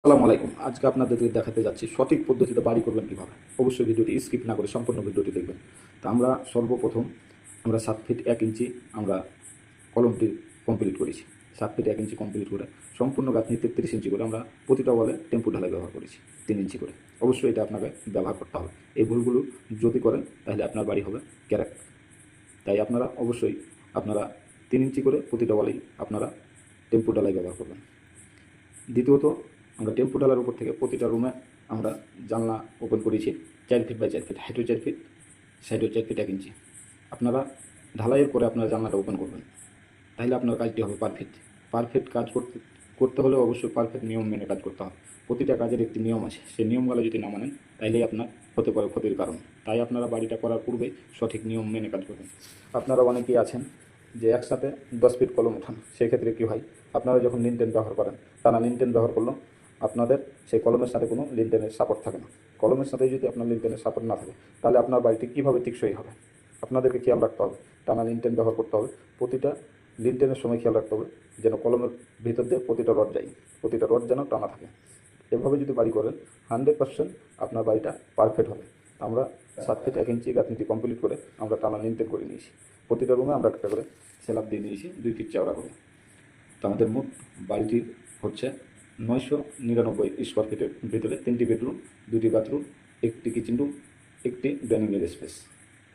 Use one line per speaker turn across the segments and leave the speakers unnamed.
আসসালামু আলাইকুম। আজকে আপনাদেরকে দেখাতে যাচ্ছি সঠিক পদ্ধতিতে বাড়ি করবেন কীভাবে। অবশ্যই ভিডিওটি স্কিপ না করে সম্পূর্ণ ভিডিওটি দেখবেন। তো আমরা সর্বপ্রথম 7 ফিট 1 ইঞ্চি আমরা কলমটি কমপ্লিট করেছি। 7 ফিট 1 ইঞ্চি কমপ্লিট করে সম্পূর্ণ গাঁথনি 33 ইঞ্চি করে আমরা প্রতিটা ওয়ালে টেম্পো ঢালাই ব্যবহার করেছি 3 ইঞ্চি করে। অবশ্যই এটা আপনাকে ব্যবহার করতে হবে। এই ভুলগুলো যদি করেন তাহলে আপনার বাড়ি হবে ক্যারেক। তাই আপনারা অবশ্যই 3 ইঞ্চি করে প্রতিটা ওয়ালেই আপনারা টেম্পো ঢালাই ব্যবহার করবেন। দ্বিতীয়ত আমরা টেম্পো ডালার উপর থেকে প্রতিটা রুমে আমরা জানলা ওপেন করেছি 4 ফিট বাই 4 ফিট, হাইটও 4 ফিট, সাইডও 4 ফিট 1 ইঞ্চি। আপনারা ঢালাইয়ের পরে আপনারা জানলাটা ওপেন করবেন, তাহলে আপনার কাজটি হবে পারফেক্ট। পারফেক্ট কাজ করতে হলে অবশ্যই পারফেক্ট নিয়ম মেনে কাজ করতে হবে। প্রতিটা কাজের একটি নিয়ম আছে, সেই নিয়মগুলো যদি না মানেন তাইলেই আপনার হতে পারে ক্ষতির কারণ। তাই আপনারা বাড়িটা করার পূর্বে সঠিক নিয়ম মেনে কাজ করবেন। আপনারা অনেকেই আছেন যে একসাথে 10 ফিট কলম ওঠান, সেক্ষেত্রে কী হয়, আপনারা যখন লিনটেন ব্যবহার করেন, টানা লিনটেন ব্যবহার করলেও আপনাদের সেই কলমের সাথে কোনো লিনটেনের সাপোর্ট থাকে না। কলমের সাথে যদি আপনার লিনটেনের সাপোর্ট না থাকে তাহলে আপনার বাড়িটি কীভাবে টেকসই হবে। আপনাদেরকে খেয়াল রাখতে হবে, টানা লিনটেন ব্যবহার করতে হবে। প্রতিটা লিনটেনের সময় খেয়াল রাখতে হবে যেন কলমের ভিতর দিয়ে প্রতিটা রড যায়, প্রতিটা রড যেন টানা থাকে। এভাবে যদি বাড়ি করেন 100% আপনার বাড়িটা পারফেক্ট হবে। আমরা 7 ফিট 1 ইঞ্চি গাঁথনিটি কমপ্লিট করে আমরা টানা লিনটেন করে নিয়েছি। প্রতিটা রুমে আমরা একটা করে স্ল্যাব দিয়ে নিয়েছি 2 ফিট চওড়া করে। তো আমাদের মোট বাড়িটির হচ্ছে 999 স্কোয়ার ফিটের ভিতরে 3টি বেডরুম, 2টি বাথরুম, 1টি কিচেন রুম, 1টি ডাইনিংয়ের স্পেস।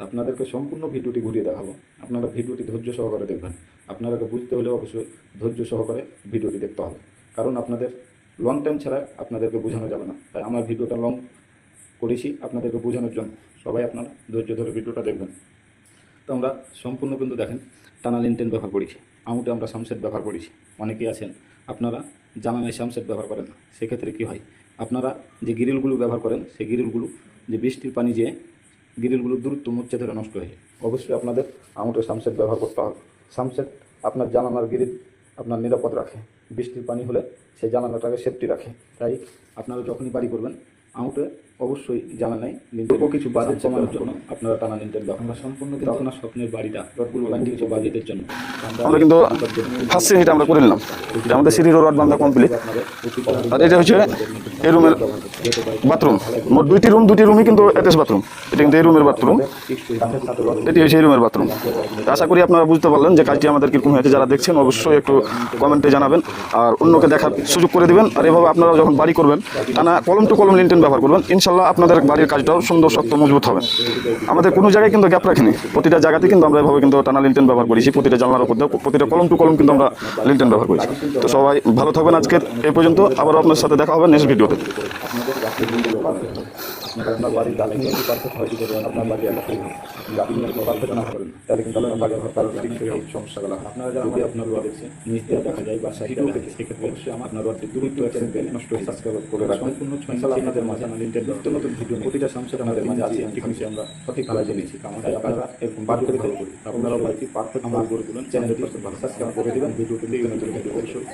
আপনাদেরকে সম্পূর্ণ ভিডিওটি ঘুরিয়ে দেখাবো। আপনারা ভিডিওটি ধৈর্য সহকারে দেখবেন। আপনাদেরকে বুঝতে হলে অবশ্যই ধৈর্য সহকারে ভিডিওটি দেখতে হবে, কারণ আপনাদের লং টাইম ছাড়া আপনাদেরকে বোঝানো যাবে না। তাই আমার ভিডিওটা লং করেছি আপনাদেরকে বোঝানোর জন্য। সবাই আপনারা ধৈর্য ধরে ভিডিওটা দেখবেন। তো আমরা সম্পূর্ণ কিন্তু দেখেন টানা লিনটেন ব্যবহার করেছি, আউটে আমরা সামসেট ব্যবহার করেছি। অনেকেই আছেন আপনারা জানালায় সামসেট ব্যবহার করেন না, সেক্ষেত্রে কী হয়, আপনারা যে গ্রিলগুলো ব্যবহার করেন সেই গ্রিলগুলো যে বৃষ্টির পানি যেয়ে গ্রিলগুলো দূরত্ব মুচ্ছে ধরে নষ্ট হয়ে যায়। অবশ্যই আপনাদের আউটে সামসেট ব্যবহার করতে হবে। সামসেট আপনার জানালার গ্রিল আপনার নিরাপদ রাখে, বৃষ্টির পানি হলে সেই জানালাটাকে সেফটি রাখে। তাই আপনারা যখনই বাড়ি করবেন আউটে অবশ্যই জানালায় লিনটেন কিছু বাজেট কমানোর জন্য আপনারা টানা লিনটেন ব্যবহার। আমরা সম্পূর্ণ কিন্তু আপনার স্বপ্নের বাড়িটা কিছু বাজেটের জন্য
আমরা কিন্তু ফার্স্ট সিঁড়িটা আমরা করে নিলাম। এটা আমাদের সিঁড়ির রড বাঁধা কমপ্লিট। আর এটা হচ্ছে এই রুমের বাথরুম। মোট দুটি রুমই কিন্তু অ্যাটাচ বাথরুম। এটা কিন্তু এই রুমের বাথরুম, এটি হচ্ছে এই রুমের বাথরুম। আশা করি আপনারা বুঝতে পারলেন যে কাজটি আমাদের কীরকম হয়েছে। যারা দেখছেন অবশ্যই একটু কমেন্টে জানাবেন আর অন্যকে দেখার সুযোগ করে দেবেন। আর এভাবে আপনারা যখন বাড়ি করবেন টানা কলম টু কলম লিনটেন ব্যবহার করবেন, ইনশাল্লাহ আপনাদের বাড়ির কাজটাও সুন্দর শক্ত মজবুত হবে। আমাদের কোনো জায়গায় কিন্তু গ্যাপ রাখিনি, প্রতিটা জায়গাতে কিন্তু আমরা এভাবে কিন্তু টানা লিনটেন ব্যবহার করেছি। প্রতিটা জানলার উপর দিয়ে প্রতিটা কলম টু কলম কিন্তু আমরা লিনটেন ব্যবহার করেছি। তো সবাই ভালো থাকবেন। আজকের এই পর্যন্ত, আবারও আপনার সাথে দেখা হবে নেক্সট ভিডিওতে।
আপনার বাড়ির গাছগুলো যদি পারফেক্ট হয়, যদি আপনার বাড়ি গাছগুলো পারফেক্ট না করেন তাহলে কিন্তু আপনার বাড়ি এই সমস্যাগুলো হয়। আপনারা যদি আপনার বাড়ি নিচে দেখা যায় বা সাইডেও দেখে, সেক্ষেত্রে অবশ্যই আপনার বাড়িতে দূরত্ব অ্যাক্সিডেন্ট নষ্ট হয়ে সাবস্ক্রাইব করে রাখবেন। সম্পূর্ণ 6 সাল আপনাদের মাঝে লিনটেন নতুন নতুন ভিডিও প্রতিটা সমস্যা আমাদের মাঝে আছে, টেকনিশিয়ান আমরা সঠিক ভাবে জেনেছি। তাই আপনারা এরকম বাড়ি করে ফলো করি, আপনারা বাড়িটি পারফেক্ট আমার করে তুলেন। চ্যানেলটি ভালো সাবস্ক্রাইব করে দেবেন, ভিডিওটি নতুন ভিডিও অবশ্যই